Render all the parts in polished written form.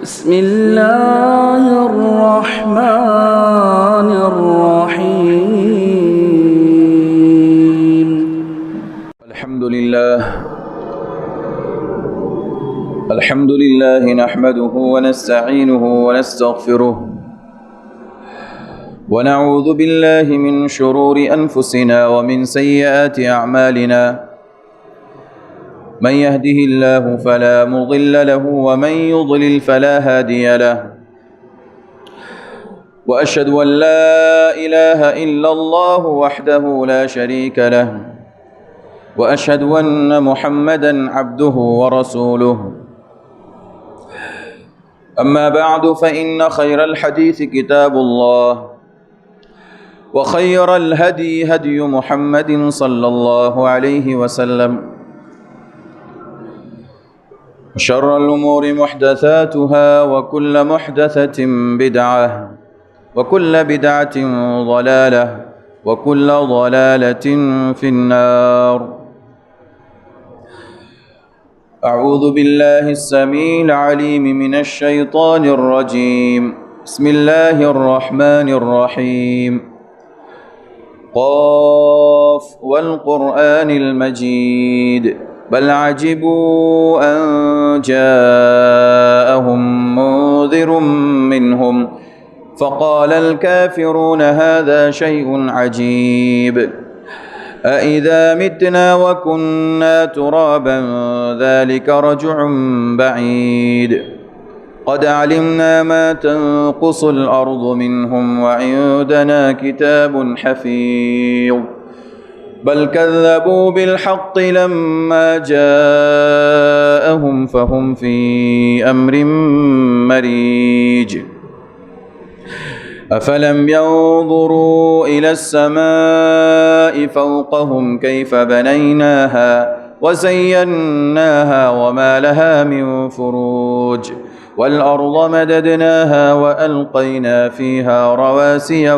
بسم الله الرحمن الرحيم الحمد لله نحمده ونستعينه ونستغفره ونعوذ بالله من شرور أنفسنا ومن سيئات أعمالنا من يهده الله فلا مضل له ومن يضلل فلا هادي له وأشهد أن لا إله إلا الله وحده لا شريك له وأشهد أن محمدا عبده ورسوله أما بعد فإن خير الحديث كتاب الله وخير الهدي هدي محمد صلى الله عليه وسلم شر الأمور محدثاتها وكل محدثة بدعة وكل بدعة ضلالة وكل ضلالة في النار. أعوذ بالله السميع العليم من الشيطان الرجيم. بسم الله الرحمن الرحيم. قاف والقرآن المجيد بل عجبوا أن جاءهم منذر منهم فقال الكافرون هذا شيء عجيب أإذا متنا وكنا ترابا ذلك رجع بعيد قد علمنا ما تنقص الأرض منهم وعندنا كتاب حفيظ بل كذبوا بالحق لما جاءهم فهم في أمر مريج أفلم ينظروا إلى السماء فوقهم كيف بنيناها وزيناها وما لها من فروج والأرض مددناها وألقينا فيها رواسي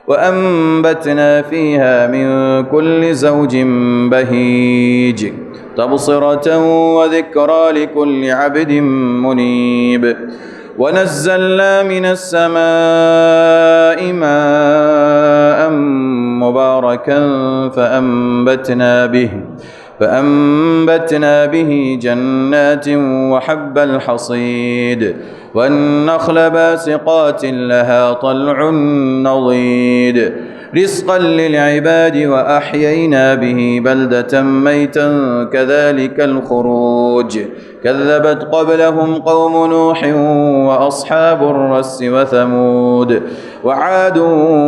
وأنبتنا فيها من كل زوج بهيج تبصرة وذكرى لكل عبد منيب ونزلنا من السماء ماء مباركا فأنبتنا به جنات وحب الحصيد والنخل باسقات لها طلع نضيد رزقا للعباد وأحيينا به بلدة ميتا كذلك الخروج كذبت قبلهم قوم نوح وأصحاب الرس وثمود وعاد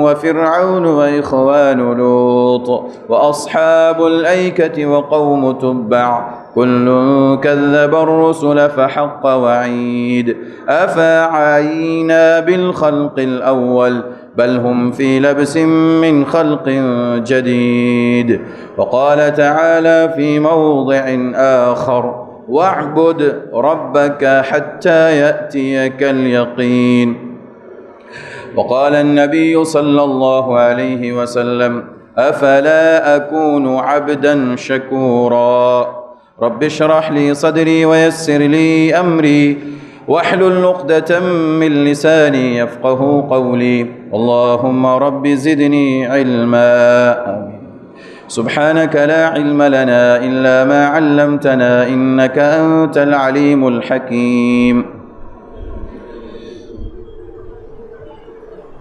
وفرعون وإخوان لوط وأصحاب الأيكة وقوم تبع كل كذب الرسل فحق وعيد أفعينا بالخلق الأول بل هم في لبس من خلق جديد. وقال تعالى في موضع آخر واعبد ربك حتى يأتيك اليقين. وقال النبي صلى الله عليه وسلم أفلا أكون عبدا شكورا رب اشرح لي صدري ويسر لي أمري واحلل عقدة من لساني يفقه قولي اللهم رب زدني علما آمين. سبحانك لا علم لنا إلا ما علمتنا إنك أنت العليم الحكيم.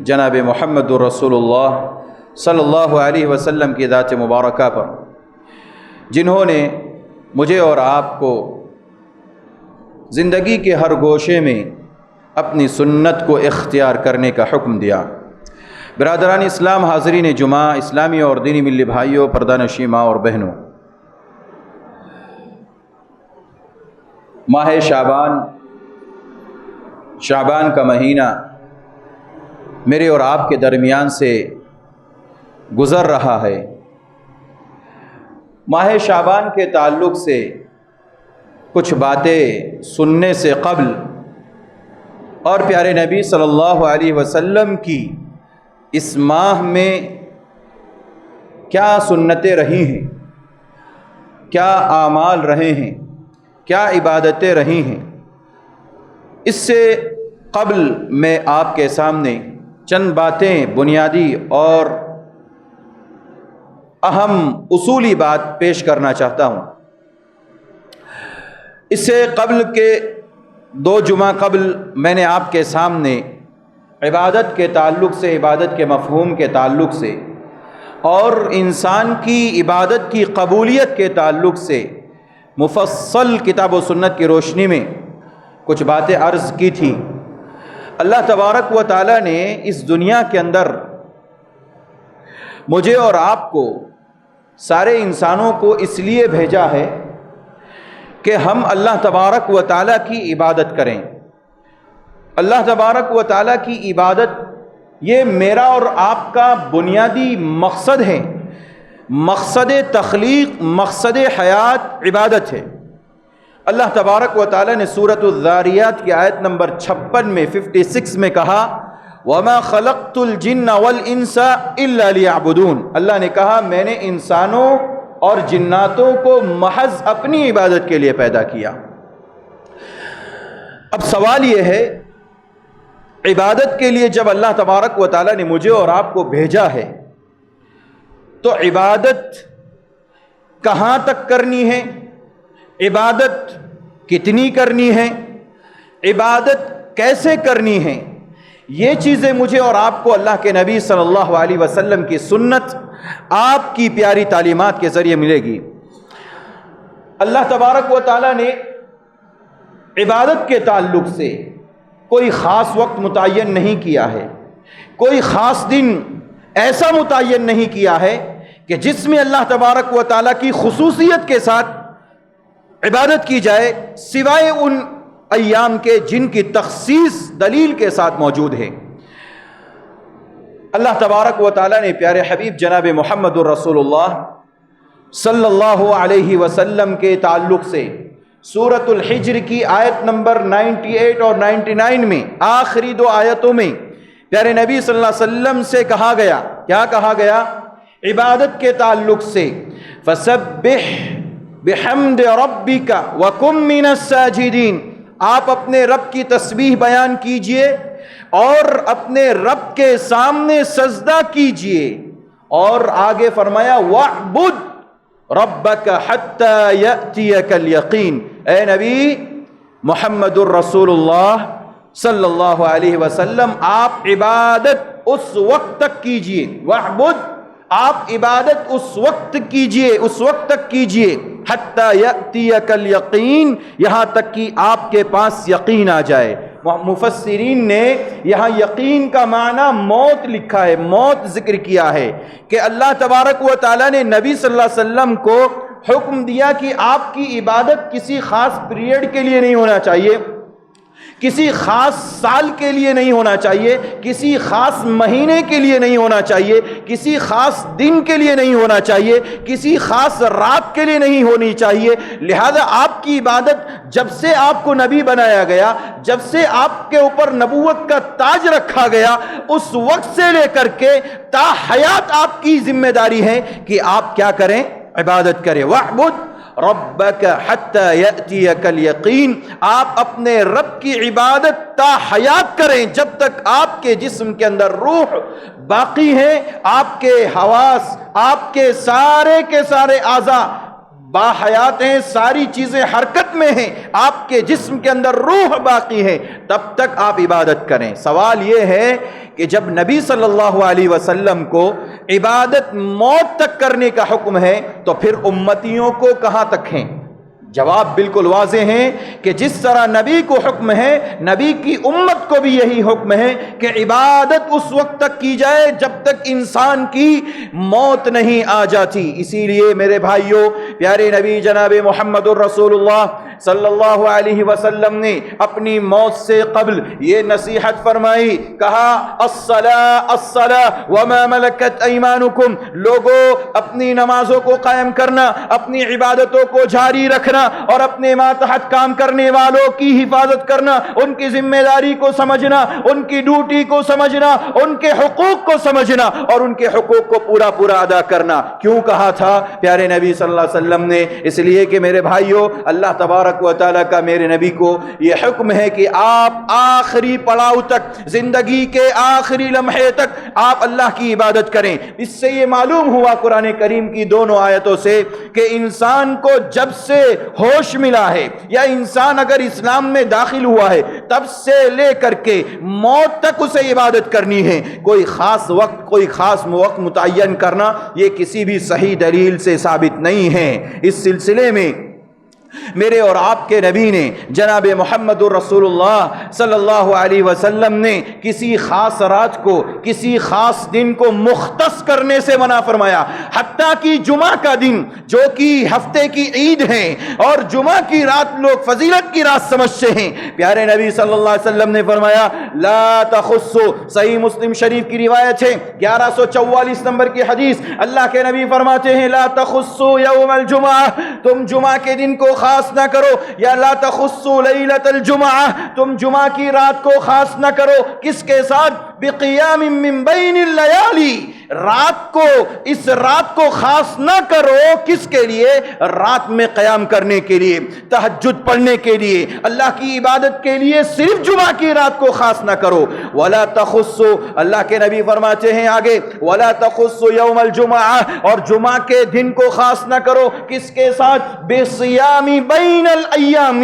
جناب محمد الرسول اللہ صلی اللہ علیہ وسلم کی ذات مبارکہ پر، جنہوں نے مجھے اور آپ کو زندگی کے ہر گوشے میں اپنی سنت کو اختیار کرنے کا حکم دیا۔ برادران اسلام، حاضرین جمعہ، اسلامی اور دینی ملی بھائیوں، پردہ نشین ماں اور بہنوں، ماہ شعبان کا مہینہ میرے اور آپ کے درمیان سے گزر رہا ہے۔ ماہ شعبان کے تعلق سے کچھ باتیں سننے سے قبل اور پیارے نبی صلی اللہ علیہ وسلم کی اس ماہ میں کیا سنتیں رہی ہیں، کیا اعمال رہے ہیں، کیا عبادتیں رہی ہیں، اس سے قبل میں آپ کے سامنے چند باتیں بنیادی اور اہم اصولی بات پیش کرنا چاہتا ہوں۔ اس سے قبل کے 2 جمعہ قبل میں نے آپ کے سامنے عبادت کے تعلق سے، عبادت کے مفہوم کے تعلق سے اور انسان کی عبادت کی قبولیت کے تعلق سے مفصل کتاب و سنت کی روشنی میں کچھ باتیں عرض کی تھی۔ اللہ تبارک و تعالیٰ نے اس دنیا کے اندر مجھے اور آپ کو، سارے انسانوں کو اس لیے بھیجا ہے کہ ہم اللہ تبارک و تعالیٰ کی عبادت کریں۔ اللہ تبارک و تعالیٰ کی عبادت یہ میرا اور آپ کا بنیادی مقصد ہے، مقصد تخلیق، مقصد حیات عبادت ہے۔ اللہ تبارک و تعالیٰ نے سورۃ الذاریات کی آیت نمبر 56 میں 56 میں کہا وَمَا خَلَقْتُ الْجِنَّ وَالْإِنسَ إِلَّا لِيَعْبُدُونَ، اللہ نے کہا میں نے انسانوں اور جناتوں کو محض اپنی عبادت کے لیے پیدا کیا۔ اب سوال یہ ہے، عبادت کے لیے جب اللہ تبارک و تعالیٰ نے مجھے اور آپ کو بھیجا ہے تو عبادت کہاں تک کرنی ہے، عبادت کتنی کرنی ہے، عبادت کیسے کرنی ہے، یہ چیزیں مجھے اور آپ کو اللہ کے نبی صلی اللہ علیہ وسلم کی سنت، آپ کی پیاری تعلیمات کے ذریعے ملے گی۔ اللہ تبارک و تعالیٰ نے عبادت کے تعلق سے کوئی خاص وقت متعین نہیں کیا ہے، کوئی خاص دن ایسا متعین نہیں کیا ہے کہ جس میں اللہ تبارک و تعالیٰ کی خصوصیت کے ساتھ عبادت کی جائے، سوائے ان ایام کے جن کی تخصیص دلیل کے ساتھ موجود ہے۔ اللہ تبارک و تعالیٰ نے پیارے حبیب جناب محمد الرسول اللہ صلی اللہ علیہ وسلم کے تعلق سے سورۃ الحجر کی آیت نمبر 98 اور 99 میں آخری 2 آیتوں میں پیارے نبی صلی اللہ علیہ وسلم سے کہا گیا، کیا کہا گیا؟ عبادت کے تعلق سے فسبح بحمد ربک وکن من الساجدین، آپ اپنے رب کی تسبیح بیان کیجئے اور اپنے رب کے سامنے سجدہ کیجئے، اور آگے فرمایا وَاعْبُدْ رَبَّكَ حَتَّى يَأْتِيَكَ الْيَقِينَ، اے نبی محمد الرسول اللہ صلی اللہ علیہ وسلم آپ عبادت اس وقت تک کیجئے، وَاعْبُدْ، آپ عبادت اس وقت کیجئے، اس وقت تک کیجئے حَتَّى يَأْتِيَكَ الْيَقِينَ، یہاں تک کہ آپ کے پاس یقین آ جائے۔ مفسرین نے یہاں یقین کا معنی موت لکھا ہے، موت ذکر کیا ہے کہ اللہ تبارک و تعالیٰ نے نبی صلی اللہ علیہ وسلم کو حکم دیا کہ آپ کی عبادت کسی خاص پیریڈ کے لیے نہیں ہونا چاہیے، کسی خاص سال کے لیے نہیں ہونا چاہیے، کسی خاص مہینے کے لیے نہیں ہونا چاہیے، کسی خاص دن کے لیے نہیں ہونا چاہیے، کسی خاص رات کے لیے نہیں ہونی چاہیے۔ لہذا آپ کی عبادت جب سے آپ کو نبی بنایا گیا، جب سے آپ کے اوپر نبوت کا تاج رکھا گیا، اس وقت سے لے کر کے تا حیات آپ کی ذمہ داری ہے کہ آپ کیا کریں؟ عبادت کریں۔ وَاعْبُدْ ربک حتی یأتیک الیقین، آپ اپنے رب کی عبادت تا حیات کریں، جب تک آپ کے جسم کے اندر روح باقی ہے، آپ کے حواس، آپ کے سارے اعضاء باحیات ہیں، ساری چیزیں حرکت میں ہیں، آپ کے جسم کے اندر روح باقی ہے، تب تک آپ عبادت کریں۔ سوال یہ ہے کہ جب نبی صلی اللہ علیہ وسلم کو عبادت موت تک کرنے کا حکم ہے تو پھر امتیوں کو کہاں تک ہیں؟ جواب بالکل واضح ہے کہ جس طرح نبی کو حکم ہے، نبی کی امت کو بھی یہی حکم ہے کہ عبادت اس وقت تک کی جائے جب تک انسان کی موت نہیں آ جاتی۔ اسی لیے میرے بھائیوں، پیارے نبی جناب محمد الرسول اللہ صلی اللہ علیہ وسلم نے اپنی موت سے قبل یہ نصیحت فرمائی، کہا الصلاۃ الصلاۃ وما ملکت ایمانکم، لوگوں اپنی نمازوں کو قائم کرنا، اپنی عبادتوں کو جاری رکھنا اور اپنے ماتحت کام کرنے والوں کی حفاظت کرنا، ان کی ذمہ داری کو سمجھنا، ان کی ڈیوٹی کو سمجھنا، ان کے حقوق کو سمجھنا اور ان کے حقوق کو پورا پورا ادا کرنا۔ کیوں کہا تھا پیارے نبی صلی اللہ علیہ وسلم نے؟ اس لیے کہ میرے بھائیوں، اللہ تبارک و تعالیٰ کا میرے نبی کو یہ حکم ہے کہ آپ آخری پڑاؤ تک، زندگی کے آخری لمحے تک آپ اللہ کی عبادت کریں۔ اس سے یہ معلوم ہوا قرآن کریم کی دونوں آیتوں سے کہ انسان کو جب سے ہوش ملا ہے یا انسان اگر اسلام میں داخل ہوا ہے تب سے لے کر کے موت تک اسے عبادت کرنی ہے۔ کوئی خاص وقت، کوئی خاص وقت متعین کرنا یہ کسی بھی صحیح دلیل سے ثابت نہیں ہے۔ اس سلسلے میں میرے اور آپ کے نبی نے جناب محمد الرسول اللہ صلی اللہ علیہ وسلم نے کسی خاص رات کو، کسی خاص دن کو مختص کرنے سے منع فرمایا، حتیٰ کہ جمعہ کا دن جو کہ ہفتے کی عید ہے اور جمعہ کی رات لوگ فضیلت کی رات سمجھتے ہیں، پیارے نبی صلی اللہ علیہ وسلم نے فرمایا لا تخصو، صحیح مسلم شریف کی روایت ہے 1144 نمبر کی حدیث، اللہ کے نبی فرماتے ہیں لا تخصو یوم الجمعہ، تم جمعہ کے دن کو خاص نہ کرو، یا لا تخصو لیلۃ الجمعہ، تم جمعہ کی رات کو خاص نہ کرو، کس کے ساتھ؟ بقیام من بین اللیالی، رات کو، اس رات کو خاص نہ کرو، کس کے لیے؟ رات میں قیام کرنے کے لیے، تہجد پڑھنے کے لیے، اللہ کی عبادت کے لیے صرف جمعہ کی رات کو خاص نہ کرو۔ ولا تخصو، اللہ کے نبی فرماتے ہیں آگے ولا تخصو یوم الجمعہ، اور جمعہ کے دن کو خاص نہ کرو، کس کے ساتھ؟ بصیام بین الایام،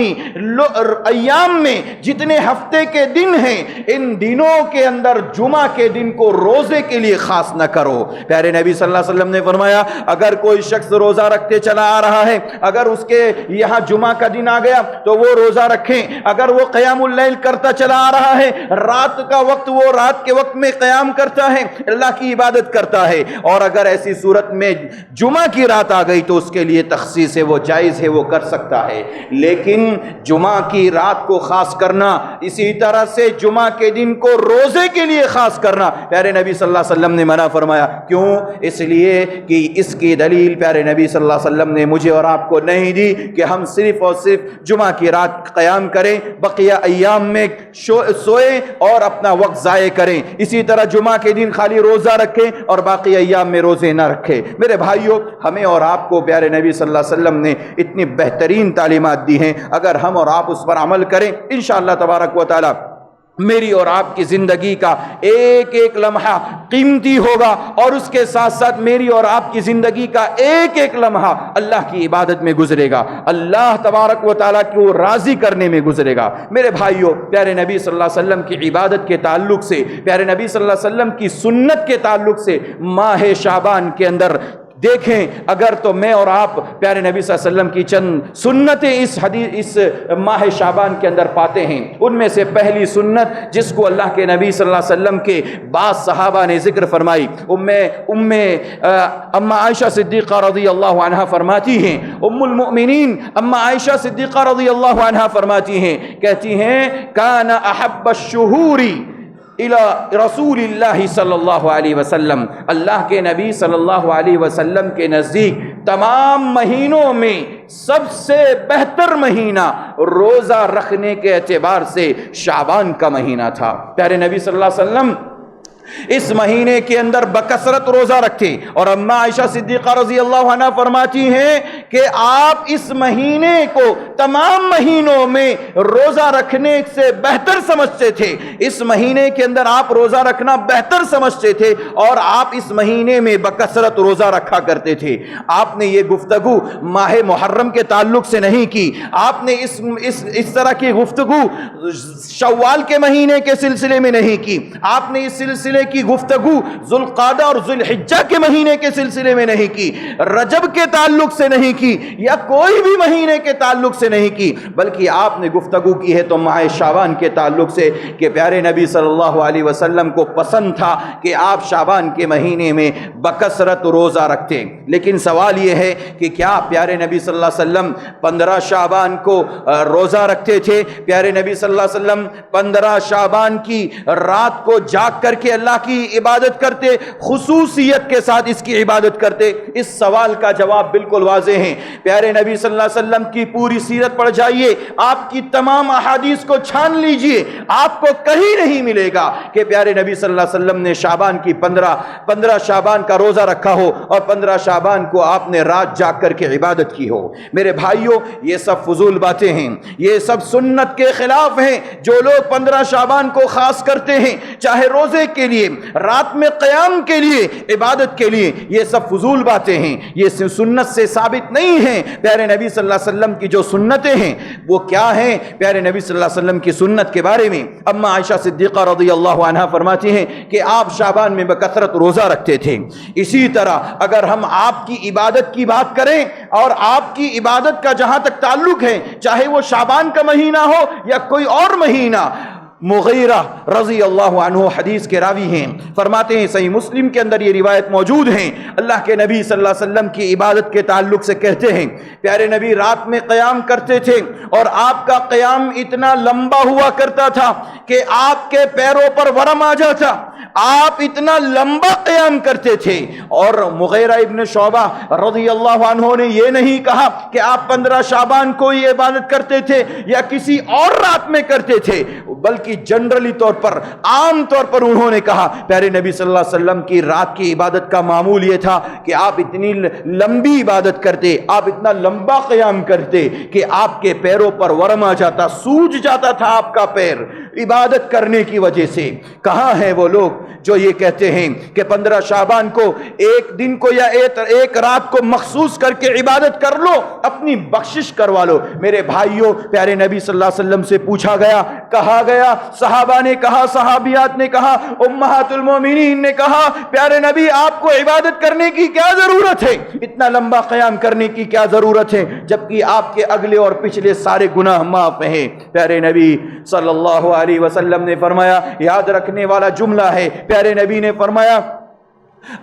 ایام میں جتنے ہفتے کے دن ہیں ان دنوں کے اندر جمعہ کے دن کو روزے کے لیے خاص نہ کرو۔ پیارے نبی صلی اللہ علیہ وسلم نے فرمایا اگر کوئی شخص روزہ رکھتے چلا آ رہا ہے، اگر اس کے یہاں جمعہ کا دن آ گیا تو وہ روزہ رکھیں، اگر وہ قیام اللیل کرتا چلا آ رہا ہے، رات کا وقت وہ رات کے وقت میں قیام کرتا ہے، اللہ کی عبادت کرتا ہے، اور اگر ایسی صورت میں جمعہ کی رات آ گئی تو اس کے لیے تخصیص ہے، وہ جائز ہے، وہ کر سکتا ہے۔ لیکن جمعہ کی رات کو خاص کرنا، اسی طرح سے جمعہ کے دن کو روزے کے لیے خاص کرنا پیارے نبی صلی اللہ علیہ وسلم نے منع فرمایا۔ کیوں؟ اس لیے کہ اس کی دلیل پیارے نبی صلی اللہ علیہ وسلم نے مجھے اور آپ کو نہیں دی کہ ہم صرف اور صرف جمعہ کی رات قیام کریں، بقیہ ایام میں سوئیں اور اپنا وقت ضائع کریں، اسی طرح جمعہ کے دن خالی روزہ رکھیں اور باقی ایام میں روزے نہ رکھیں۔ میرے بھائیوں، ہمیں اور آپ کو پیارے نبی صلی اللہ علیہ وسلم نے اتنی بہترین تعلیمات دی ہیں، اگر ہم اور آپ اس پر عمل کریں انشاءاللہ تبارک و تعالی میری اور آپ کی زندگی کا ایک ایک لمحہ قیمتی ہوگا، اور اس کے ساتھ ساتھ میری اور آپ کی زندگی کا ایک ایک لمحہ اللہ کی عبادت میں گزرے گا، اللہ تبارک و تعالیٰ کو راضی کرنے میں گزرے گا۔ میرے بھائیوں، پیارے نبی صلی اللہ علیہ وسلم کی عبادت کے تعلق سے، پیارے نبی صلی اللہ علیہ وسلم کی سنت کے تعلق سے ماہ شعبان کے اندر دیکھیں، اگر تو میں اور آپ پیارے نبی صلی اللہ علیہ وسلم کی چند سنتیں اس ماہ شعبان کے اندر پاتے ہیں۔ ان میں سے پہلی سنت جس کو اللہ کے نبی صلی اللہ علیہ وسلم کے بعض صحابہ نے ذکر فرمائی، اما عائشہ صدیقہ رضی اللہ عنہا فرماتی ہیں، ام المؤمنین اما عائشہ صدیقہ رضی اللہ عنہا فرماتی ہیں، کہتی ہیں کان احب الشہور الی رسول اللہ صلی اللہ علیہ وسلم، اللہ کے نبی صلی اللہ علیہ وسلم کے نزدیک تمام مہینوں میں سب سے بہتر مہینہ روزہ رکھنے کے اعتبار سے شعبان کا مہینہ تھا۔ پیارے نبی صلی اللہ علیہ وسلم اس مہینے کے اندر بکثرت روزہ رکھتے. اور اما عائشہ صدیقہ رضی اللہ عنہ فرماتی ہیں کہ آپ اس مہینے کو تمام مہینوں میں روزہ رکھنے سے بہتر سمجھتے تھے. اس مہینے کے اندر آپ روزہ رکھنا بہتر سمجھتے تھے اور آپ اس مہینے میں بکثرت روزہ رکھا کرتے تھے. آپ نے یہ گفتگو ماہ محرم کے تعلق سے نہیں کی. آپ نے اس طرح کی گفتگو شوال کے مہینے کے سلسلے میں نہیں کی. آپ نے اس سلسلے کی گفتگو ذوالقعدہ اور ذوالحجہ کے مہینے کے سلسلے میں نہیں کی, رجب کے تعلق سے نہیں کی, یا کوئی بھی مہینے کے تعلق سے نہیں کی, بلکہ آپ نے گفتگو کی ہے تو ماہ شعبان کے تعلق سے کہ پیارے نبی صلی اللہ علیہ وسلم کو پسند تھا کہ آپ شعبان کے مہینے میں بکثرت روزہ رکھتے. لیکن سوال یہ ہے کہ کیا پیارے نبی صلی اللہ علیہ وسلم 15 شعبان کو روزہ رکھتے تھے؟ پیارے نبی صلی اللہ علیہ وسلم 15 شعبان کی رات کو جاگ کر کے اللہ کی عبادت کرتے, خصوصیت کے ساتھ اس کی عبادت کرتے؟ اس سوال کا جواب بالکل واضح ہے. پیارے نبی صلی اللہ علیہ وسلم کی پوری سیرت پڑھ جائیے, آپ کی تمام احادیث کو چھان لیجئے, آپ کو کہیں نہیں ملے گا کہ پیارے نبی صلی اللہ علیہ وسلم نے شعبان کی 15 شعبان کا روزہ رکھا ہو اور 15 شعبان کو آپ نے رات جاگ کر کے عبادت کی ہو. میرے بھائیوں, یہ سب فضول باتیں ہیں, یہ سب سنت کے خلاف ہیں. جو لوگ 15 شعبان کو خاص کرتے ہیں, چاہے روزے کے لیے, رات میں قیام کے لیے, عبادت کے لیے, یہ سب فضول باتیں ہیں, یہ سنت سے ثابت نہیں ہیں. پیارے نبی صلی اللہ علیہ وسلم کی جو سنتیں ہیں وہ کیا ہیں؟ پیارے نبی صلی اللہ علیہ وسلم کی سنت کے بارے میں اما عائشہ صدیقہ رضی اللہ عنہ فرماتی ہیں کہ آپ شعبان میں بکثرت روزہ رکھتے تھے. اسی طرح اگر ہم آپ کی عبادت کی بات کریں, اور آپ کی عبادت کا جہاں تک تعلق ہے, چاہے وہ شعبان کا مہینہ ہو یا کوئی اور مہینہ, مغیرہ رضی اللہ عنہ حدیث کے راوی ہیں, فرماتے ہیں, صحیح مسلم کے اندر یہ روایت موجود ہیں, اللہ کے نبی صلی اللہ علیہ وسلم کی عبادت کے تعلق سے کہتے ہیں, پیارے نبی رات میں قیام کرتے تھے اور آپ کا قیام اتنا لمبا ہوا کرتا تھا کہ آپ کے پیروں پر ورم آ جاتا. آپ اتنا لمبا قیام کرتے تھے. اور مغیرہ ابن شعبہ رضی اللہ عنہ نے یہ نہیں کہا کہ آپ 15 شعبان کو یہ عبادت کرتے تھے یا کسی اور رات میں کرتے تھے, بلکہ جنرلی طور پر, عام طور پر انہوں نے کہا پیارے نبی صلی اللہ علیہ وسلم کی رات کی عبادت کا معمول یہ تھا کہ آپ اتنی لمبی عبادت کرتے, آپ اتنا لمبا قیام کرتے کہ آپ کے پیروں پر ورم آ جاتا, سوج جاتا تھا آپ کا پیر عبادت کرنے کی وجہ سے. کہاں ہیں وہ لوگ جو یہ کہتے ہیں کہ 15 شعبان کو ایک دن کو یا ایک رات کو مخصوص کر کے عبادت کر لو, اپنی بخشش کروا لو؟ میرے بھائیوں, پیارے نبی صلی اللہ علیہ وسلم سے پوچھا گیا, کہا گیا, صحابہ نے کہا, صحابیات نے کہا, امہات المومنین نے کہا, پیارے نبی آپ کو عبادت کرنے کی کیا ضرورت ہے, اتنا لمبا قیام کرنے کی کیا ضرورت ہے, جبکہ آپ کے اگلے اور پچھلے سارے گناہ معاف ہیں. پیارے نبی صلی اللہ علیہ وسلم نے فرمایا, یاد رکھنے والا جملہ ہے, پیارے نبی نے فرمایا,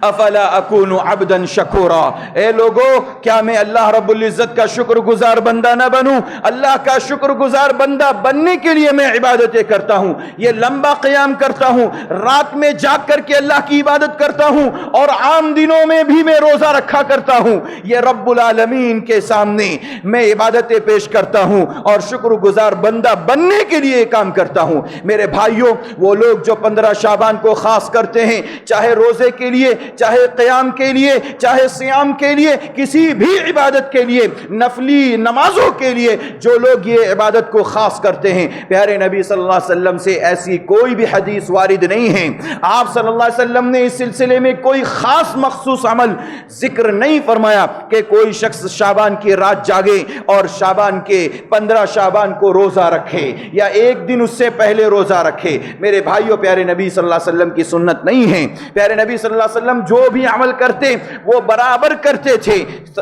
افلا اکون عبدا شکورا, اے لوگو کیا میں اللہ رب العزت کا شکر گزار بندہ نہ بنوں؟ اللہ کا شکر گزار بندہ بننے کے لیے میں عبادتیں کرتا ہوں, یہ لمبا قیام کرتا ہوں, رات میں جاگ کر کے اللہ کی عبادت کرتا ہوں, اور عام دنوں میں بھی میں روزہ رکھا کرتا ہوں. یہ رب العالمین کے سامنے میں عبادتیں پیش کرتا ہوں اور شکر گزار بندہ بننے کے لیے کام کرتا ہوں. میرے بھائیوں, وہ لوگ جو 15 شعبان کو خاص کرتے ہیں, چاہے روزے کے لیے, چاہے قیام کے لیے, چاہے سیام کے لیے, کسی بھی عبادت کے لیے, نفلی نمازوں کے لیے, جو لوگ یہ عبادت کو خاص کرتے ہیں, پیارے نبی صلی اللہ علیہ وسلم سے ایسی کوئی بھی حدیث وارد نہیں ہے. آپ صلی اللہ علیہ وسلم نے اس سلسلے میں کوئی خاص مخصوص عمل ذکر نہیں فرمایا کہ کوئی شخص شعبان کی رات جاگے اور شعبان کے 15 شعبان کو روزہ رکھے یا ایک دن اس سے پہلے روزہ رکھے. میرے بھائیوں, پیارے نبی صلی اللہ علیہ وسلم کی سنت نہیں ہے. پیارے نبی صلی اللہ علیہ وسلم جو بھی عمل کرتے وہ برابر کرتے تھے.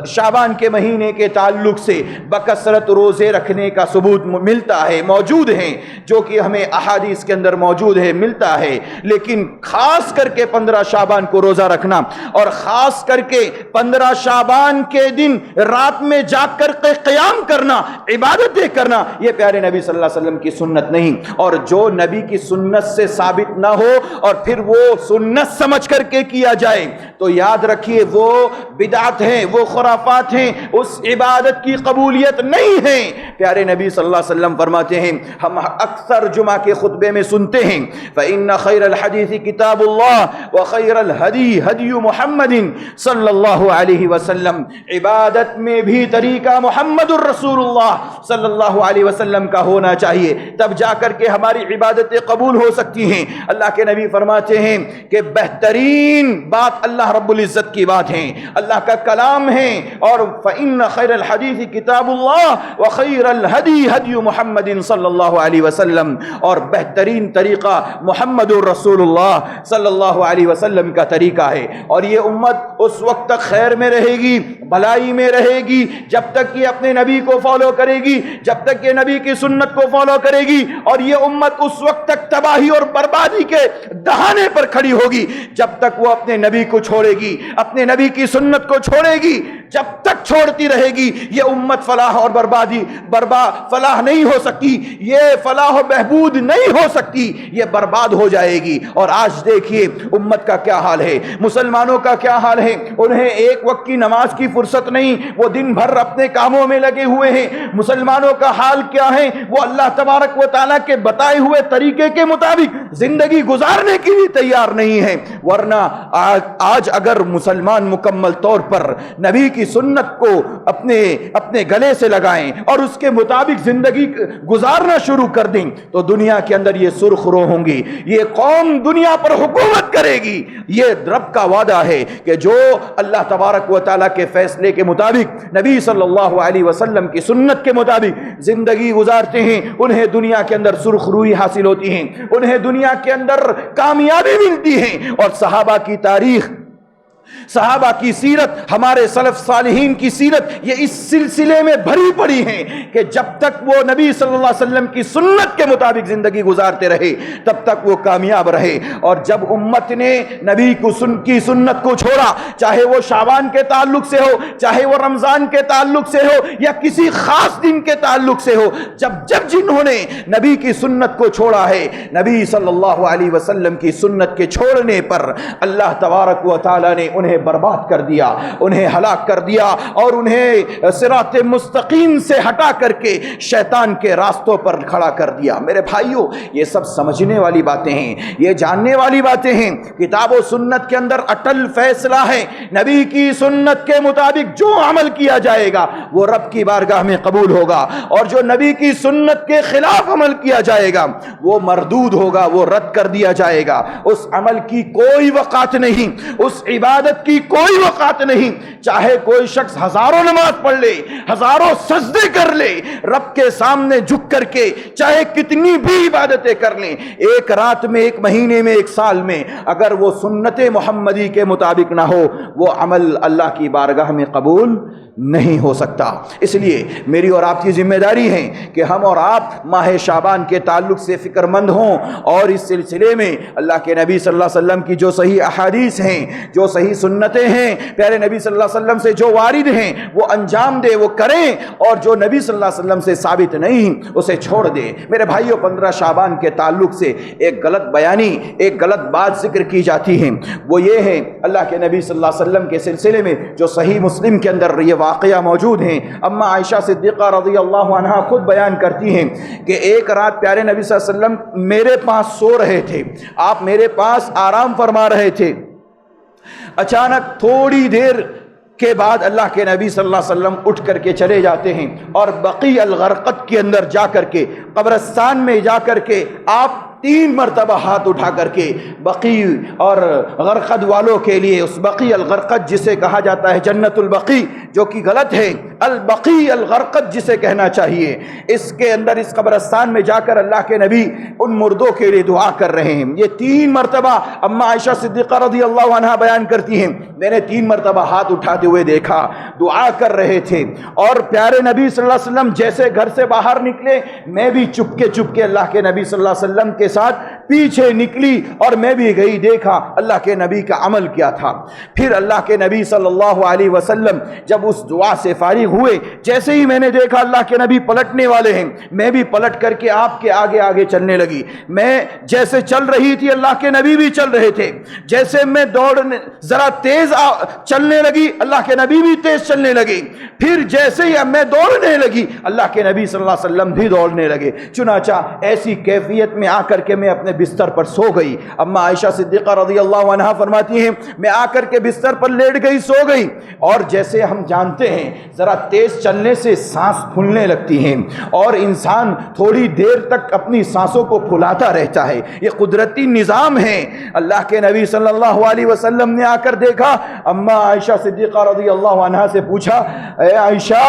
شعبان کے مہینے کے تعلق سے بکثرت روزے رکھنے کا ثبوت ملتا ہے, موجود ہیں, جو کہ ہمیں احادیث کے اندر موجود ہے, ملتا ہے. لیکن خاص کر کے 15 شعبان کو روزہ رکھنا اور خاص کر کے 15 شعبان کے دن رات میں جاگ کر کے قیام کرنا, عبادتیں کرنا, یہ پیارے نبی صلی اللہ علیہ وسلم کی سنت نہیں. اور جو نبی کی سنت سے ثابت نہ ہو اور پھر وہ سنت سمجھ کر کے کیا جائے تو یاد رکھیے وہ بدعت ہیں، وہ خرافات ہیں، اس عبادت کی قبولیت نہیں ہے۔ پیارے نبی صلی اللہ علیہ وسلم فرماتے ہیں، ہم اکثر جمعہ کے خطبے میں سنتے ہیں، فَإِنَّ خَيْرَ الْحَدِيثِ كِتَابُ اللَّهِ وَخَيْرَ الْهَدِي هَدْيُ مُحَمَّدٍ صلی اللہ علیہ وسلم۔ عبادت میں بھی طریقہ محمد الرسول اللہ صلی اللہ علیہ وسلم کا ہونا چاہیے، تب جا کر کے ہماری عبادتیں قبول ہو سکتی ہیں۔ اللہ کے نبی فرماتے ہیں کہ بہترین بات اللہ رب العزت کی بات ہے، اللہ کا کلام ہے، اور فَإِنَّ خَيْرَ الْحَدِيثِ كِتَابُ اللَّهِ وَخَيْرَ الْهَدِي هَدْيُ مُحَمَّدٍ صلی اللہ علیہ وسلم، اور بہترین طریقہ محمد الرسول اللہ صلی اللہ علیہ وسلم کا طریقہ ہے۔ اور یہ امت اس وقت تک خیر میں رہے گی، بھلائی میں رہے گی، جب تک یہ اپنے نبی کو فالو کرے گی، جب تک یہ نبی کی سنت کو فالو کرے گی، اور یہ امت اس وقت تک تباہی اور بربادی کے دہانے پر کھڑی ہوگی جب تک وہ اپنے نبی کو چھوڑے گی، اپنے نبی کی سنت کو چھوڑے گی۔ جب تک چھوڑتی رہے گی یہ امت فلاح اور فلاح نہیں ہو سکتی، یہ فلاح و بہبود نہیں ہو سکتی، یہ برباد ہو جائے گی۔ اور آج دیکھیے امت کا کیا حال ہے، مسلمانوں کا کیا حال ہے، انہیں ایک وقت کی نماز کی فرصت نہیں، وہ دن بھر اپنے کاموں میں لگے ہوئے ہیں۔ مسلمانوں کا حال کیا ہے، وہ اللہ تبارک و تعالیٰ کے بتائے ہوئے طریقے کے مطابق زندگی گزارنے کی بھی تیار نہیں ہے۔ ورنہ آج اگر مسلمان مکمل طور پر نبی کی سنت کو اپنے گلے سے لگائیں اور اس کے مطابق زندگی گزارنا شروع کر دیں تو دنیا کے اندر یہ سرخ رو ہوں گی، یہ قوم دنیا پر حکومت کرے گی۔ یہ رب کا وعدہ ہے کہ جو اللہ تبارک و تعالیٰ کے فیصلے کے مطابق، نبی صلی اللہ علیہ وسلم کی سنت کے مطابق زندگی گزارتے ہیں، انہیں دنیا کے اندر سرخ روئی حاصل ہوتی ہیں، انہیں دنیا کے اندر کامیابی ملتی ہے۔ اور صحابہ کی تاریخ، صحابہ کی سیرت، ہمارے سلف صالحین کی سیرت یہ اس سلسلے میں بھری پڑی ہیں کہ جب تک وہ نبی صلی اللہ علیہ وسلم کی سنت کے مطابق زندگی گزارتے رہے تب تک وہ کامیاب رہے۔ اور جب امت نے نبی کی سنت کو چھوڑا، چاہے وہ شعبان کے تعلق سے ہو، چاہے وہ رمضان کے تعلق سے ہو، یا کسی خاص دن کے تعلق سے ہو، جب جنہوں نے نبی کی سنت کو چھوڑا ہے، نبی صلی اللہ علیہ وسلم کی سنت کے چھوڑنے پر اللہ تبارک و تعالی نے انہیں برباد کر دیا، انہیں ہلاک کر دیا، اور انہیں صراط مستقیم سے ہٹا کر کے شیطان کے راستوں پر کھڑا کر دیا۔ میرے بھائیوں، یہ سب سمجھنے والی باتیں ہیں، یہ جاننے والی باتیں ہیں۔ کتاب و سنت کے اندر اٹل فیصلہ ہے، نبی کی سنت کے مطابق جو عمل کیا جائے گا وہ رب کی بارگاہ میں قبول ہوگا، اور جو نبی کی سنت کے خلاف عمل کیا جائے گا وہ مردود ہوگا، وہ رد کر دیا جائے گا۔ اس عمل کی کوئی وقات نہیں، اس عبادت کی کوئی وقات نہیں، چاہے کوئی شخص ہزاروں نماز پڑھ لے، ہزاروں سجدے کر لے رب کے سامنے جھک کر کے، چاہے کتنی بھی عبادتیں کر لیں، ایک رات میں، ایک مہینے میں، ایک سال میں، اگر وہ سنت محمدی کے مطابق نہ ہو وہ عمل اللہ کی بارگاہ میں قبول نہیں ہو سکتا۔ اس لیے میری اور آپ کی ذمہ داری ہے کہ ہم اور آپ ماہ شعبان کے تعلق سے فکر مند ہوں، اور اس سلسلے میں اللہ کے نبی صلی اللہ علیہ وسلم کی جو صحیح احادیث ہیں، جو صحیح سنتیں ہیں، پیارے نبی صلی اللہ علیہ وسلم سے جو وارد ہیں وہ انجام دے، وہ کریں، اور جو نبی صلی اللہ علیہ وسلم سے ثابت نہیں اسے چھوڑ دے۔ میرے بھائیوں، 15 شعبان کے تعلق سے ایک غلط بیانی، ایک غلط بات ذکر کی جاتی ہے، وہ یہ ہے، اللہ کے نبی صلی اللہ علیہ وسلم کے سلسلے میں جو صحیح مسلم کے اندر یہ واقعہ موجود ہیں، اما عائشہ صدیقہ رضی اللہ عنہا خود بیان کرتی ہیں کہ ایک رات پیارے نبی صلی اللہ علیہ وسلم میرے پاس سو رہے تھے، آپ میرے پاس آرام فرما رہے تھے، اچانک تھوڑی دیر کے بعد اللہ کے نبی صلی اللہ علیہ وسلم اٹھ کر کے چلے جاتے ہیں، اور بقیع الغرقد کے اندر جا کر کے، قبرستان میں جا کر کے آپ 3 مرتبہ ہاتھ اٹھا کر کے بقیع اور غرقد والوں کے لیے، اس بقیع الغرقد جسے کہا جاتا ہے جنت البقیع، جو کہ غلط ہے، البقیع الغرقد جسے کہنا چاہیے، اس کے اندر اس قبرستان میں جا کر اللہ کے نبی ان مردوں کے لیے دعا کر رہے ہیں۔ یہ 3 مرتبہ اما عائشہ صدیقہ رضی اللہ عنہا بیان کرتی ہیں، میں نے 3 مرتبہ ہاتھ اٹھاتے ہوئے دیکھا، دعا کر رہے تھے، اور پیارے نبی صلی اللہ علیہ وسلم جیسے گھر سے باہر نکلے، میں بھی چپکے اللہ کے نبی صلی اللہ علیہ وسلم کے ساتھ پیچھے نکلی، اور میں بھی گئی، دیکھا اللہ کے نبی کا عمل کیا تھا۔ پھر اللہ کے نبی صلی اللہ علیہ وسلم جب اس دعا سے فارغ ہوئے جیسے ہی میں نے دیکھا اللہ کے نبی پلٹنے والے ہیں، میں بھی پلٹ کر کے آپ کے آگے آگے چلنے لگی۔ میں جیسے چل رہی تھی اللہ کے نبی بھی چل رہے تھے، جیسے میں دوڑنے ذرا تیز چلنے لگی اللہ کے نبی بھی تیز چلنے لگے، پھر جیسے ہی میں دوڑنے لگی اللہ کے نبی صلی اللہ علیہ وسلم بھی دوڑنے لگے۔ چنانچہ ایسی کیفیت میں آ کر کے میں اپنے بستر پر سو گئی۔ اما عائشہ صدیقہ رضی اللہ عنہا فرماتی ہیں میں آ کر کے بستر پر لیٹ گئی، سو گئی، اور جیسے ہم جانتے ہیں ذرا تیز چلنے سے سانس پھولنے لگتی ہیں اور انسان تھوڑی دیر تک اپنی سانسوں کو پھلاتا رہتا ہے، یہ قدرتی نظام ہے۔ اللہ کے نبی صلی اللہ علیہ وسلم نے آ کر دیکھا، اما عائشہ صدیقہ رضی اللہ عنہا سے پوچھا اے عائشہ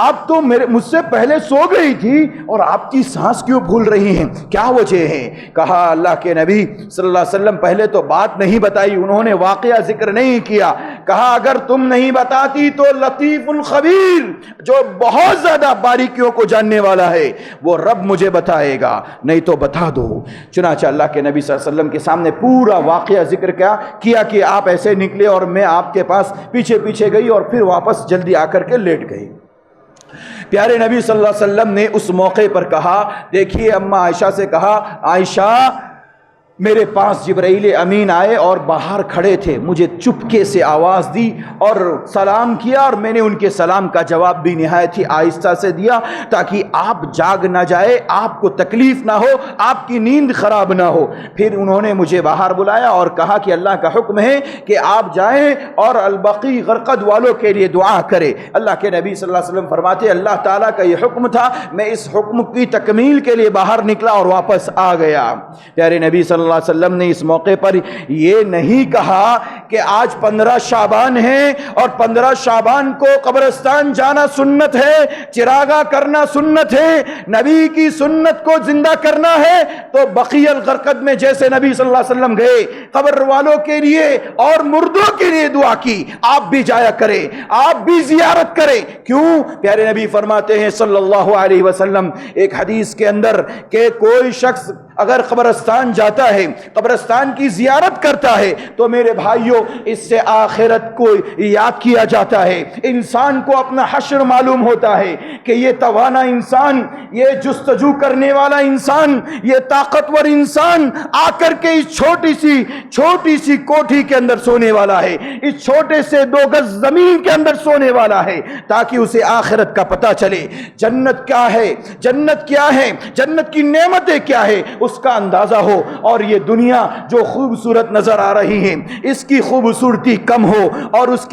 آپ تو مجھ سے پہلے سو گئی تھی اور آپ کی سانس کیوں پھول رہی ہیں، کیا وجہ ہے؟ کہا اللہ کے نبی صلی اللہ علیہ وسلم پہلے تو بات نہیں بتائی، انہوں نے واقعہ ذکر نہیں کیا، کہا اگر تم نہیں بتاتی تو لطیف الخبیر جو بہت زیادہ باریکیوں کو جاننے والا ہے وہ رب مجھے بتائے گا، نہیں تو بتا دو۔ چنانچہ اللہ کے نبی صلی اللہ علیہ وسلم کے سامنے پورا واقعہ ذکر کیا کہ آپ ایسے نکلے اور میں آپ کے پاس پیچھے پیچھے گئی اور پھر واپس جلدی آ کر کے لیٹ گئی۔ پیارے نبی صلی اللہ علیہ وسلم نے اس موقع پر کہا، دیکھیے اما عائشہ سے کہا عائشہ میرے پاس جبرائیل امین آئے اور باہر کھڑے تھے، مجھے چپکے سے آواز دی اور سلام کیا، اور میں نے ان کے سلام کا جواب بھی نہایت ہی آہستہ سے دیا تاکہ آپ جاگ نہ جائے، آپ کو تکلیف نہ ہو، آپ کی نیند خراب نہ ہو۔ پھر انہوں نے مجھے باہر بلایا اور کہا کہ اللہ کا حکم ہے کہ آپ جائیں اور البقیع غرقد والوں کے لیے دعا کریں۔ اللہ کے نبی صلی اللہ علیہ وسلم فرماتے اللہ تعالیٰ کا یہ حکم تھا، میں اس حکم کی تکمیل کے لیے باہر نکلا اور واپس آ گیا۔ پیارے نبی صلی اللہ علیہ وسلم نے اس موقع پر یہ نہیں کہا کہ آج 15 شعبان ہے اور 15 شعبان کو قبرستان جانا سنت ہے، چراغاں کرنا سنت ہے، نبی کی سنت کو زندہ کرنا ہے تو بقیع الغرقد میں جیسے نبی صلی اللہ علیہ وسلم گئے قبر والوں کے لیے اور مردوں کے لیے دعا کی، آپ بھی جایا کریں، آپ بھی زیارت کریں۔ کیوں؟ پیارے نبی فرماتے ہیں صلی اللہ علیہ وسلم ایک حدیث کے اندر کہ کوئی شخص اگر قبرستان جاتا ہے، قبرستان کی زیارت کرتا ہے تو میرے بھائیوں اس سے آخرت کو یاد کیا جاتا ہے، انسان کو اپنا حشر معلوم ہوتا ہے کہ یہ توانا انسان، یہ جستجو کرنے والا انسان، یہ طاقتور انسان آ کر کے اس چھوٹی سی کوٹھی کے اندر سونے والا ہے، اس چھوٹے سے 2 گز زمین کے اندر سونے والا ہے، تاکہ اسے آخرت کا پتہ چلے، جنت کیا ہے، جنت کیا ہے، جنت کی نعمتیں کیا ہے اس کا اندازہ ہو، اور یہ دنیا جو خوبصورت نظر آ رہی ہے اس کی خوبصورتی کم ہو اور اس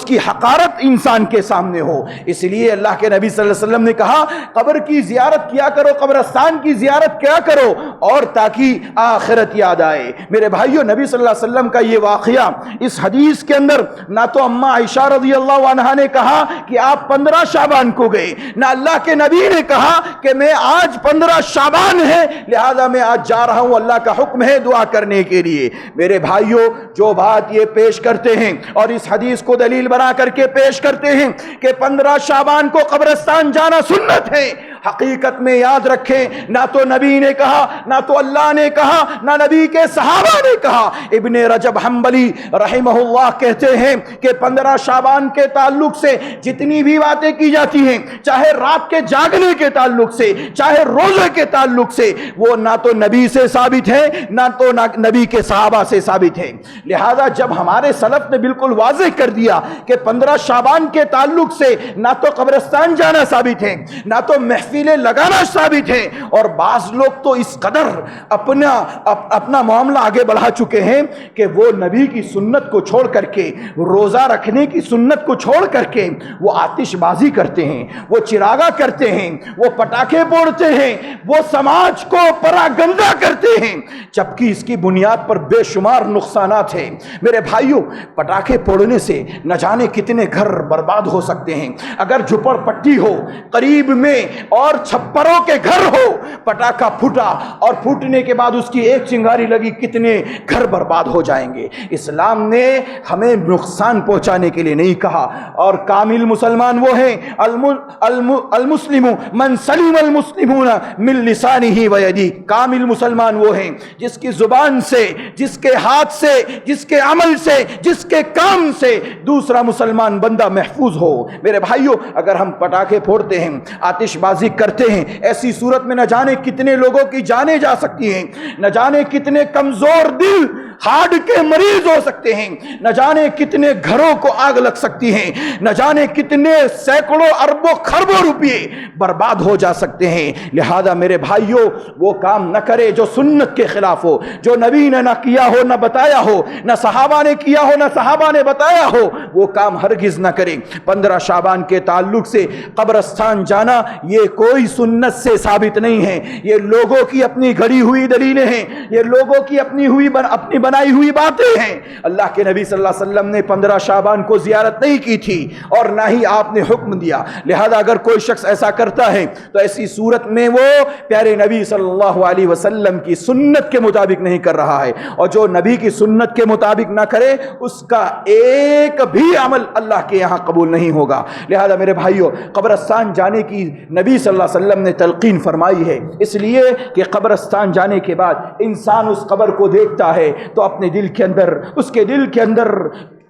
کی حقارت انسان کے سامنے ہو۔ اس لیے اللہ کے نبی صلی اللہ علیہ وسلم نے کہا قبر کی زیارت کیا کرو، قبرستان کی زیارت کیا کرو، اور تاکہ آخرت یاد آئے۔ میرے بھائیو نبی صلی اللہ علیہ وسلم کا یہ واقعہ اس حدیث کے اندر نہ تو اما عائشہ رضی اللہ عنہا نے کہا کہ آپ 15 شعبان کو گئے، نہ اللہ کے نبی نے کہا کہ میں آج 15 شعبان ہے لہذا میں آج جا رہا ہوں، اللہ کا حکم ہے دعا کرنے کے لیے۔ میرے بھائیوں جو بات یہ پیش کرتے ہیں اور اس حدیث کو دلیل بنا کر کے پیش کرتے ہیں کہ 15 شعبان کو قبرستان جانا سنت ہے، حقیقت میں یاد رکھیں نہ تو نبی نے کہا، نہ تو اللہ نے کہا، نہ نبی کے صحابہ نے کہا۔ ابن رجب حنبلی رحمہ اللہ کہتے ہیں کہ 15 شعبان کے تعلق سے جتنی بھی باتیں کی جاتی ہیں، چاہے رات کے جاگنے کے تعلق سے، چاہے روزے کے تعلق سے، وہ نہ تو نبی سے ثابت ہے نہ تو نبی کے صحابہ سے ثابت ہے۔ لہذا جب ہمارے سلف نے بالکل واضح کر دیا کہ 15 شعبان کے تعلق سے نہ تو قبرستان جانا ثابت ہے نہ تو محفلیں لگانا ثابت ہے، اور بعض لوگ تو اس قدر اپنا معاملہ آگے بڑھا چکے ہیں کہ وہ نبی کی سنت کو چھوڑ کر کے، روزہ رکھنے کی سنت کو چھوڑ کر کے وہ آتش بازی کرتے ہیں، وہ چراغا کرتے ہیں، وہ پٹاخے پھوڑتے ہیں، وہ سماج کو پراگندہ کرتے ہیں، جبکہ اس کی بنیاد پر بے شمار نقصانات ہیں۔ میرے بھائیوں پٹاخے پھوڑنے سے نہ جانے کتنے گھر برباد ہو سکتے ہیں، اگر جھپڑ پٹی ہو قریب میں اور چھپروں کے گھر ہو، پٹاخہ پھوٹا اور پھوٹنے کے بعد اس کی ایک چنگاری لگی، کتنے گھر برباد ہو جائیں گے۔ اسلام نے ہمیں نقصان پہنچانے کے لیے نہیں کہا۔ اور کامل مسلمان وہ ہیں المسلم من سلم المسلمون من لسانہ و یدہ، کامل مسلمان وہ ہیں جس کی زبان سے، جس کے ہاتھ سے، جس کے عمل سے، جس کے کام سے دوسرا مسلمان بندہ محفوظ ہو۔ میرے بھائیوں، اگر ہم پٹاخے پھوڑتے ہیں، آتش بازی کرتے ہیں، ایسی صورت میں نہ جانے کتنے لوگوں کی جانیں جا سکتی ہیں، نہ جانے کتنے کمزور دل ہارٹ کے مریض ہو سکتے ہیں، نہ جانے کتنے گھروں کو آگ لگ سکتی ہیں، نہ جانے کتنے سینکڑوں اربوں خربوں روپے برباد ہو جا سکتے ہیں۔ لہذا میرے بھائیوں، وہ کام نہ کرے جو سنت کے خلاف ہو، جو نبی نے نہ کیا ہو، نہ بتایا ہو، نہ صحابہ نے کیا ہو، نہ صحابہ نے بتایا ہو، وہ کام ہرگز نہ کرے۔ 15 شعبان کے تعلق سے قبرستان جانا یہ کوئی سنت سے ثابت نہیں ہے، یہ لوگوں کی اپنی گھڑی ہوئی دلیلیں ہیں، یہ لوگوں کی اپنی بنائی ہوئی باتیں ہیں۔ اللہ کے نبی صلی اللہ علیہ وسلم نے 15 شعبان کو زیارت نہیں کی تھی اور نہ ہی آپ نے حکم دیا۔ لہذا اگر کوئی شخص ایسا کرتا ہے تو ایسی صورت میں وہ پیارے نبی صلی اللہ علیہ وسلم کی سنت کے مطابق نہیں کر رہا ہے، اور جو نبی کی سنت کے مطابق نہ کرے اس کا ایک بھی عمل اللہ کے یہاں قبول نہیں ہوگا۔ لہذا میرے بھائیوں، قبرستان جانے کی نبی صلی اللہ علیہ وسلم نے تلقین فرمائی ہے، اس لیے کہ قبرستان جانے کے بعد انسان اس قبر کو دیکھتا ہے تو اپنے دل کے اندر، اس کے دل کے اندر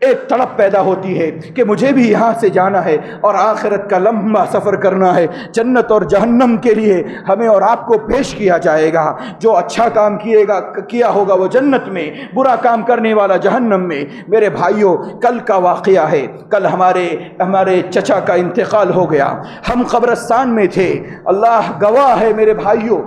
ایک تڑپ پیدا ہوتی ہے کہ مجھے بھی یہاں سے جانا ہے اور آخرت کا لمبا سفر کرنا ہے۔ جنت اور جہنم کے لیے ہمیں اور آپ کو پیش کیا جائے گا۔ جو اچھا کام کیا ہوگا وہ جنت میں، برا کام کرنے والا جہنم میں۔ میرے بھائیوں، کل کا واقعہ ہے، کل ہمارے چچا کا انتقال ہو گیا، ہم قبرستان میں تھے، اللہ گواہ ہے میرے بھائیوں۔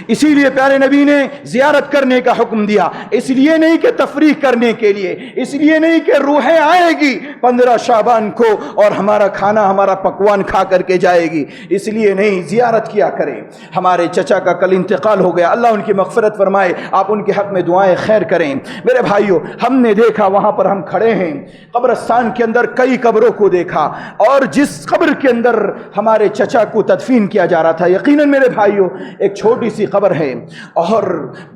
اسی لیے پیارے نبی نے زیارت کرنے کا حکم دیا، اس لیے نہیں کہ تفریح کرنے کے لیے، اس لیے نہیں کہ روحیں آئے گی 15 شعبان کو اور ہمارا کھانا، ہمارا پکوان کھا کر کے جائے گی، اس لیے نہیں، زیارت کیا کریں۔ ہمارے چچا کا کل انتقال ہو گیا، اللہ ان کی مغفرت فرمائے، آپ ان کے حق میں دعائیں خیر کریں۔ میرے بھائیوں، ہم نے دیکھا، وہاں پر ہم کھڑے ہیں، قبرستان کے اندر کئی قبروں کو دیکھا، اور جس قبر کے اندر ہمارے چچا کو تدفین کیا جا رہا تھا، یقیناً میرے بھائیوں ایک چھوٹی سی قبر ہے، اور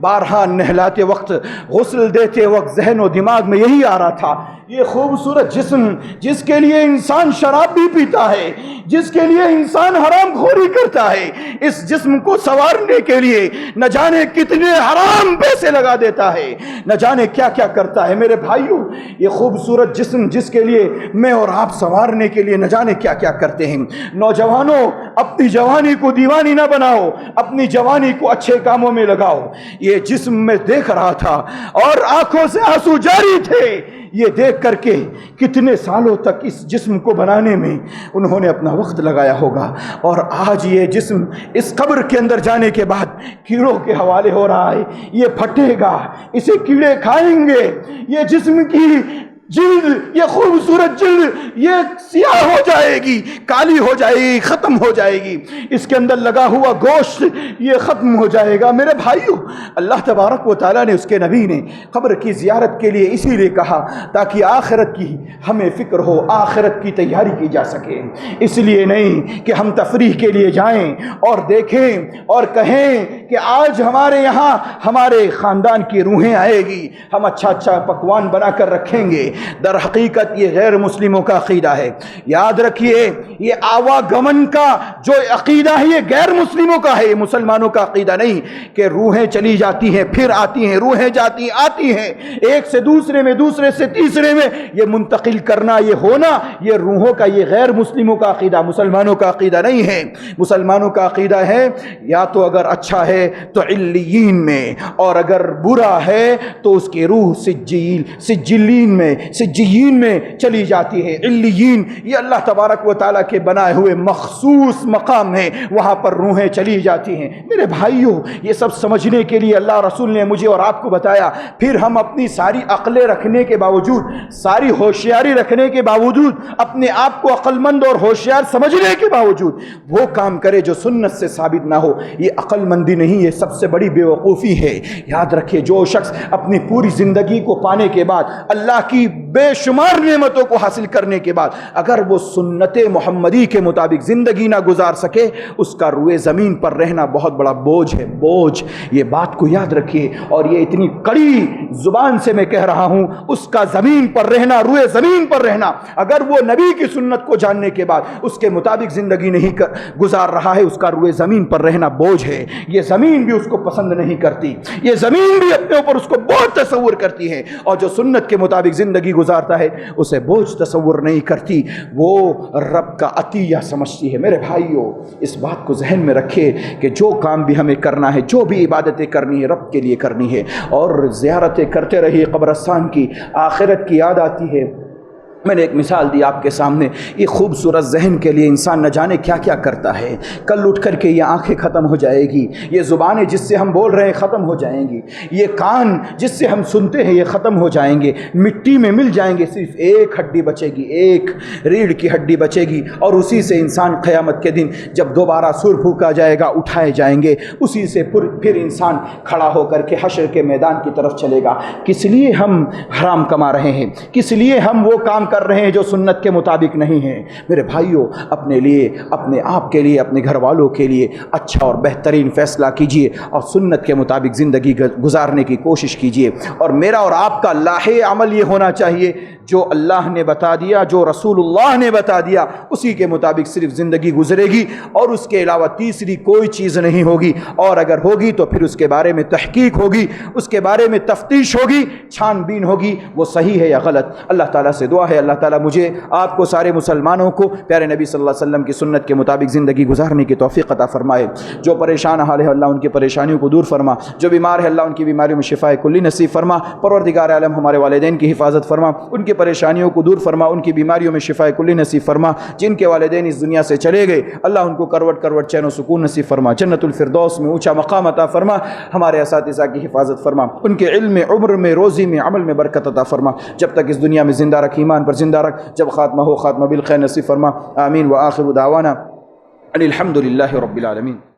بارہا نہلاتے وقت، غسل دیتے وقت ذہن و دماغ میں یہی آ رہا تھا، یہ خوبصورت جسم جس کے لیے انسان شراب بھی پیتا ہے، جس کے لیے انسان حرام خوری کرتا ہے، اس جسم کو سنوارنے کے لیے نہ جانے کتنے حرام پیسے لگا دیتا ہے، نہ جانے کیا کیا کرتا ہے۔ میرے بھائیوں، یہ خوبصورت جسم جس کے لیے میں اور آپ سنوارنے کے لیے نہ جانے کیا کیا کرتے ہیں۔ نوجوانوں، اپنی جوانی کو دیوانی نہ بناؤ، اپنی جوانی کو اچھے کاموں میں لگاؤ۔ یہ جسم میں دیکھ رہا تھا اور آنکھوں سے آنسو جاری تھے، یہ دیکھ کر کے کتنے سالوں تک اس جسم کو بنانے میں انہوں نے اپنا وقت لگایا ہوگا، اور آج یہ جسم اس قبر کے اندر جانے کے بعد کیڑوں کے حوالے ہو رہا ہے، یہ پھٹے گا، اسے کیڑے کھائیں گے، یہ جسم کی جلد، یہ خوبصورت جلد یہ سیاہ ہو جائے گی، کالی ہو جائے گی، ختم ہو جائے گی، اس کے اندر لگا ہوا گوشت یہ ختم ہو جائے گا۔ میرے بھائیوں، اللہ تبارک و تعالیٰ نے، اس کے نبی نے قبر کی زیارت کے لیے اسی لیے کہا تاکہ آخرت کی ہمیں فکر ہو، آخرت کی تیاری کی جا سکے، اس لیے نہیں کہ ہم تفریح کے لیے جائیں اور دیکھیں اور کہیں کہ آج ہمارے یہاں ہمارے خاندان کی روحیں آئے گی، ہم اچھا اچھا پکوان بنا کر رکھیں گے۔ در حقیقت یہ غیر مسلموں کا عقیدہ ہے، یاد رکھیے، یہ آواگمن کا جو عقیدہ ہے یہ غیر مسلموں کا ہے، یہ مسلمانوں کا عقیدہ نہیں کہ روحیں چلی جاتی ہیں پھر آتی ہیں، روحیں جاتی آتی ہیں، ایک سے دوسرے میں، دوسرے سے تیسرے میں یہ منتقل کرنا، یہ ہونا، یہ روحوں کا، یہ غیر مسلموں کا عقیدہ، مسلمانوں کا عقیدہ نہیں ہے۔ مسلمانوں کا عقیدہ ہے یا تو اگر اچھا ہے تو علیین میں، اور اگر برا ہے تو اس کی روح سجلین میں چلی جاتی ہے۔ علیین یہ اللہ تبارک و تعالیٰ کے بنائے ہوئے مخصوص مقام ہیں، وہاں پر روحیں چلی جاتی ہیں۔ میرے بھائیوں، یہ سب سمجھنے کے لیے اللہ رسول نے مجھے اور آپ کو بتایا، پھر ہم اپنی ساری عقلیں رکھنے کے باوجود، ساری ہوشیاری رکھنے کے باوجود، اپنے آپ کو عقل مند اور ہوشیار سمجھنے کے باوجود وہ کام کرے جو سنت سے ثابت نہ ہو، یہ عقل مندی نہیں، یہ سب سے بڑی بے وقوفی ہے۔ یاد رکھیے، جو شخص اپنی پوری زندگی کو پانے کے بعد اللہ کی بے شمار نعمتوں کو حاصل کرنے کے بعد اگر وہ سنت محمدی کے مطابق زندگی نہ گزار سکے، اس کا روئے زمین پر رہنا بہت بڑا بوجھ ہے، بوجھ۔ یہ بات کو یاد رکھیے، اور یہ اتنی کڑی زبان سے میں کہہ رہا ہوں، اس کا زمین پر رہنا، روئے زمین پر رہنا، اگر وہ نبی کی سنت کو جاننے کے بعد اس کے مطابق زندگی نہیں گزار رہا ہے، اس کا روئے زمین پر رہنا بوجھ ہے۔ یہ زمین بھی اس کو پسند نہیں کرتی، یہ زمین بھی اپنے اوپر اس کو بہت تصور کرتی ہے، اور جو سنت کے مطابق زندگی گزارتا ہے اسے بوجھ تصور نہیں کرتی، وہ رب کا عطیہ سمجھتی ہے۔ میرے بھائیوں، اس بات کو ذہن میں رکھے کہ جو کام بھی ہمیں کرنا ہے، جو بھی عبادتیں کرنی ہے، رب کے لیے کرنی ہے، اور زیارتیں کرتے رہیے قبرستان کی، آخرت کی یاد آتی ہے۔ میں نے ایک مثال دی آپ کے سامنے، یہ خوبصورت ذہن کے لیے انسان نہ جانے کیا کیا کرتا ہے۔ کل اٹھ کر کے یہ آنکھیں ختم ہو جائے گی، یہ زبانیں جس سے ہم بول رہے ہیں ختم ہو جائیں گی، یہ کان جس سے ہم سنتے ہیں یہ ختم ہو جائیں گے، مٹی میں مل جائیں گے، صرف ایک ہڈی بچے گی، ایک ریڑھ کی ہڈی بچے گی، اور اسی سے انسان قیامت کے دن جب دوبارہ سر پھونکا جائے گا اٹھائے جائیں گے، اسی سے پھر انسان کھڑا ہو کر کے حشر کے میدان کی طرف چلے گا۔ کس لیے ہم حرام کما رہے ہیں؟ کس لیے ہم وہ کام کر رہے ہیں جو سنت کے مطابق نہیں ہیں؟ میرے بھائیوں، اپنے لیے، اپنے آپ کے لیے، اپنے گھر والوں کے لیے اچھا اور بہترین فیصلہ کیجئے، اور سنت کے مطابق زندگی گزارنے کی کوشش کیجئے۔ اور میرا اور آپ کا لاہے عمل یہ ہونا چاہیے، جو اللہ نے بتا دیا، جو رسول اللہ نے بتا دیا، اسی کے مطابق صرف زندگی گزرے گی، اور اس کے علاوہ تیسری کوئی چیز نہیں ہوگی، اور اگر ہوگی تو پھر اس کے بارے میں تحقیق ہوگی، اس کے بارے میں تفتیش ہوگی، چھان بین ہوگی، وہ صحیح ہے یا غلط۔ اللہ تعالیٰ سے دعا ہے اللہ تعالیٰ مجھے، آپ کو، سارے مسلمانوں کو پیارے نبی صلی اللہ علیہ وسلم کی سنت کے مطابق زندگی گزارنے کی توفیق عطا فرمائے۔ جو پریشان حال ہے اللہ ان کی پریشانیوں کو دور فرما، جو بیمار ہے اللہ ان کی بیماریوں میں شفائے کلی نصیب فرما۔ پروردگار عالم ہمارے والدین کی حفاظت فرما، ان کی پریشانیوں کو دور فرما، ان کی بیماریوں میں شفائے کلی نصیب فرما۔ جن کے والدین اس دنیا سے چلے گئے اللہ ان کو کروٹ کروٹ چین و سکون نصیب فرما، جنت الفردوس میں اونچا مقام عطا فرما۔ ہمارے اساتذہ کی حفاظت فرما، ان کے علم میں، عمر میں، روزی میں، عمل میں برکت عطا فرما، جب تک اس دنیا میں زندہ رکھ، ایمان پر زندہ رکھ، جب خاتمہ ہو خاتمہ بالخیر نصیب فرما۔ آمین۔ وآخر دعوانا ان الحمد للہ رب العالمین۔